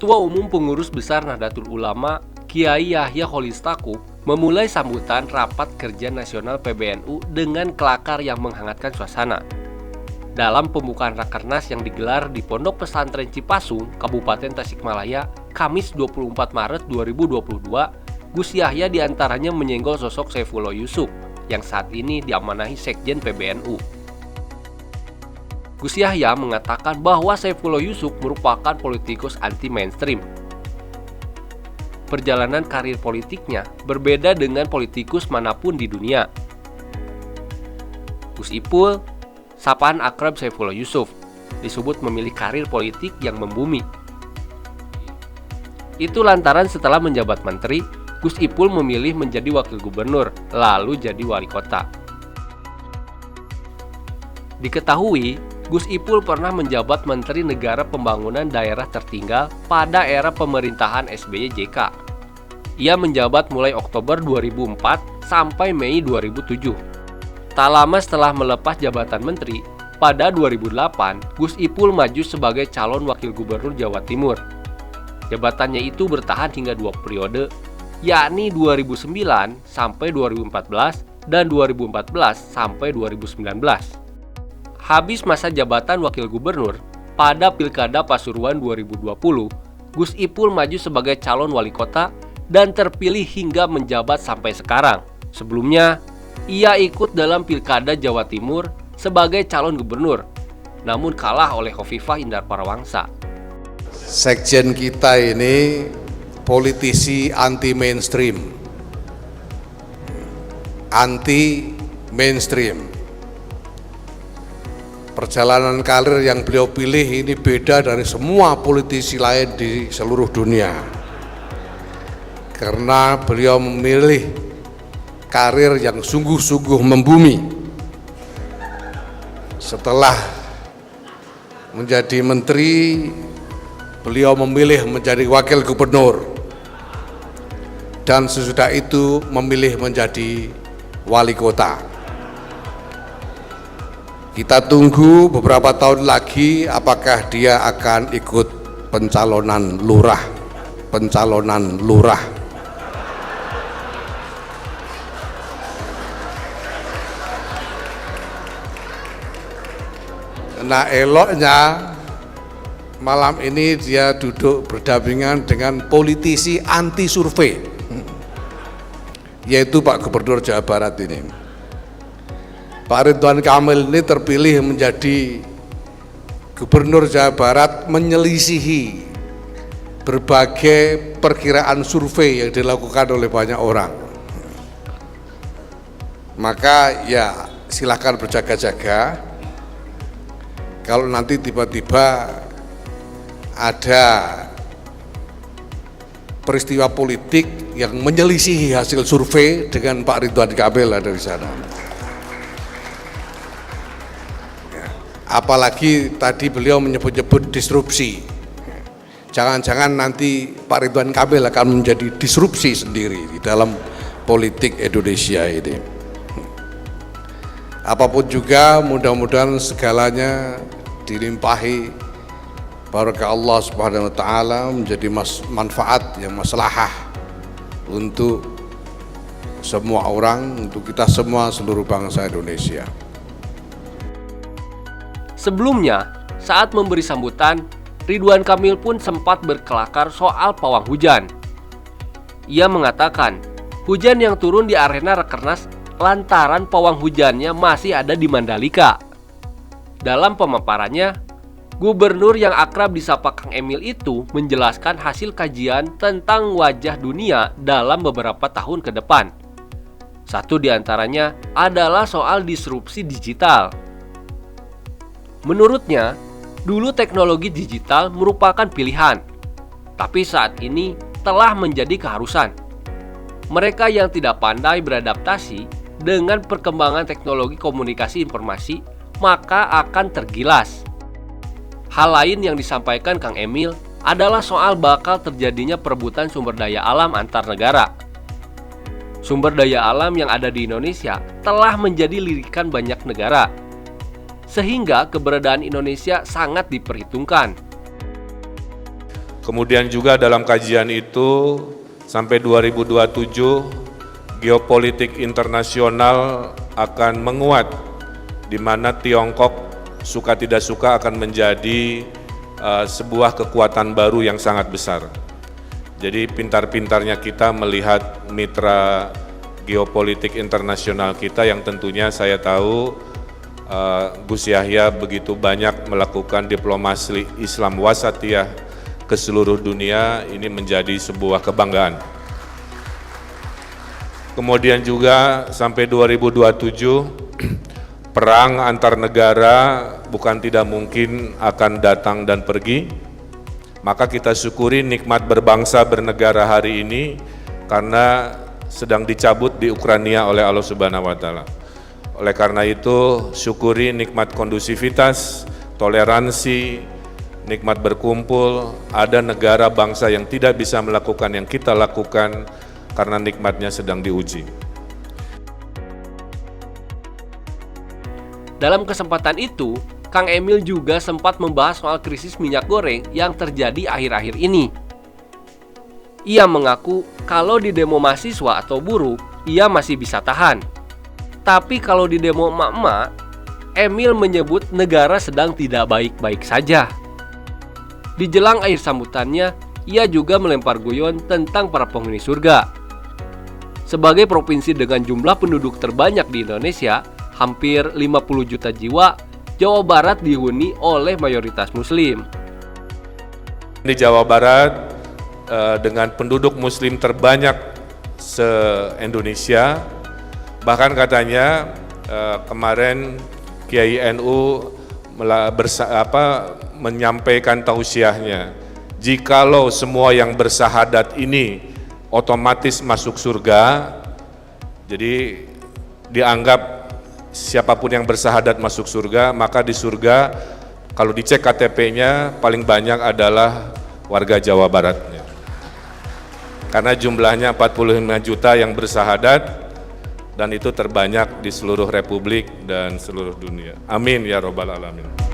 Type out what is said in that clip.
Ketua Umum Pengurus Besar Nahdlatul Ulama, Kiai Yahya Khalil Stakuf, memulai sambutan rapat kerja nasional PBNU dengan kelakar yang menghangatkan suasana. Dalam pembukaan Rakernas yang digelar di Pondok Pesantren Cipasung, Kabupaten Tasikmalaya, Kamis 24 Maret 2022, Gus Yahya diantaranya menyenggol sosok Saifullah Yusuf yang saat ini diamanahi Sekjen PBNU. Gus Yahya mengatakan bahwa Saifullah Yusuf merupakan politikus anti-mainstream. Perjalanan karir politiknya berbeda dengan politikus manapun di dunia. Gus Ipul, sapaan akrab Saifullah Yusuf, disebut memilih karir politik yang membumi. Itu lantaran setelah menjabat menteri, Gus Ipul memilih menjadi wakil gubernur, lalu jadi wali kota. Diketahui, Gus Ipul pernah menjabat Menteri Negara Pembangunan Daerah Tertinggal pada era pemerintahan SBY JK. Ia menjabat mulai Oktober 2004 sampai Mei 2007. Tak lama setelah melepas jabatan menteri, pada 2008, Gus Ipul maju sebagai calon wakil gubernur Jawa Timur. Jabatannya itu bertahan hingga 2 periode, yakni 2009 sampai 2014 dan 2014 sampai 2019. Habis masa jabatan wakil gubernur, pada Pilkada Pasuruan 2020, Gus Ipul maju sebagai calon wali kota dan terpilih hingga menjabat sampai sekarang. Sebelumnya, ia ikut dalam Pilkada Jawa Timur sebagai calon gubernur, namun kalah oleh Khofifah Indar Parawangsa. Sekjen kita ini politisi anti-mainstream. Anti-mainstream. Perjalanan karir yang beliau pilih ini beda dari semua politisi lain di seluruh dunia. Karena beliau memilih karir yang sungguh-sungguh membumi. Setelah menjadi menteri, beliau memilih menjadi wakil gubernur. Dan sesudah itu memilih menjadi wali kota. Kita tunggu beberapa tahun lagi apakah dia akan ikut pencalonan lurah. Nah, eloknya malam ini dia duduk berdampingan dengan politisi anti survei, yaitu Pak Gubernur Jawa Barat ini. Pak Ridwan Kamil ini terpilih menjadi Gubernur Jawa Barat menyelisihi berbagai perkiraan survei yang dilakukan oleh banyak orang. Maka ya silakan berjaga-jaga. Kalau nanti tiba-tiba ada peristiwa politik yang menyelisihi hasil survei dengan Pak Ridwan Kamil ada di sana. Apalagi tadi beliau menyebut-nyebut disrupsi. Jangan-jangan nanti Pak Ridwan Kamil akan menjadi disrupsi sendiri di dalam politik Indonesia ini. Apapun juga, mudah-mudahan segalanya dilimpahi barakah Allah Subhanahu wa taala menjadi manfaat yang maslahah untuk semua orang, untuk kita semua seluruh bangsa Indonesia. Sebelumnya, saat memberi sambutan, Ridwan Kamil pun sempat berkelakar soal pawang hujan. Ia mengatakan, hujan yang turun di arena Rakernas lantaran pawang hujannya masih ada di Mandalika. Dalam pemaparannya, gubernur yang akrab disapa Kang Emil itu menjelaskan hasil kajian tentang wajah dunia dalam beberapa tahun ke depan. Satu di antaranya adalah soal disrupsi digital. Menurutnya, dulu teknologi digital merupakan pilihan, tapi saat ini telah menjadi keharusan. Mereka yang tidak pandai beradaptasi dengan perkembangan teknologi komunikasi informasi, maka akan tergilas. Hal lain yang disampaikan Kang Emil adalah soal bakal terjadinya perebutan sumber daya alam antar negara. Sumber daya alam yang ada di Indonesia telah menjadi lirikan banyak negara, sehingga keberadaan Indonesia sangat diperhitungkan. Kemudian juga dalam kajian itu sampai 2027 geopolitik internasional akan menguat, di mana Tiongkok suka tidak suka akan menjadi sebuah kekuatan baru yang sangat besar. Jadi pintar-pintarnya kita melihat mitra geopolitik internasional kita yang tentunya saya tahu Gus Yahya begitu banyak melakukan diplomasi Islam wasatiyah ke seluruh dunia, ini menjadi sebuah kebanggaan. Kemudian juga sampai 2027 perang antar negara bukan tidak mungkin akan datang dan pergi. Maka kita syukuri nikmat berbangsa bernegara hari ini karena sedang dicabut di Ukraina oleh Allah Subhanahu wa taala. Oleh karena itu, syukuri nikmat kondusivitas, toleransi, nikmat berkumpul. Ada negara bangsa yang tidak bisa melakukan yang kita lakukan karena nikmatnya sedang diuji. Dalam kesempatan itu, Kang Emil juga sempat membahas soal krisis minyak goreng yang terjadi akhir-akhir ini. Ia mengaku kalau di demo mahasiswa atau buruh, ia masih bisa tahan. Tapi kalau di demo emak-emak, Emil menyebut negara sedang tidak baik-baik saja. Di jelang akhir sambutannya, ia juga melempar guyon tentang para penghuni surga. Sebagai provinsi dengan jumlah penduduk terbanyak di Indonesia, hampir 50 juta jiwa, Jawa Barat dihuni oleh mayoritas Muslim. Di Jawa Barat dengan penduduk Muslim terbanyak se-Indonesia, bahkan katanya kemarin Kiai NU menyampaikan tausiahnya, jikalau semua yang bersahadat ini otomatis masuk surga, jadi dianggap siapapun yang bersahadat masuk surga, maka di surga kalau dicek KTP-nya paling banyak adalah warga Jawa Baratnya. Karena jumlahnya 45 juta yang bersahadat dan itu terbanyak di seluruh republik dan seluruh dunia. Amin ya robbal alamin.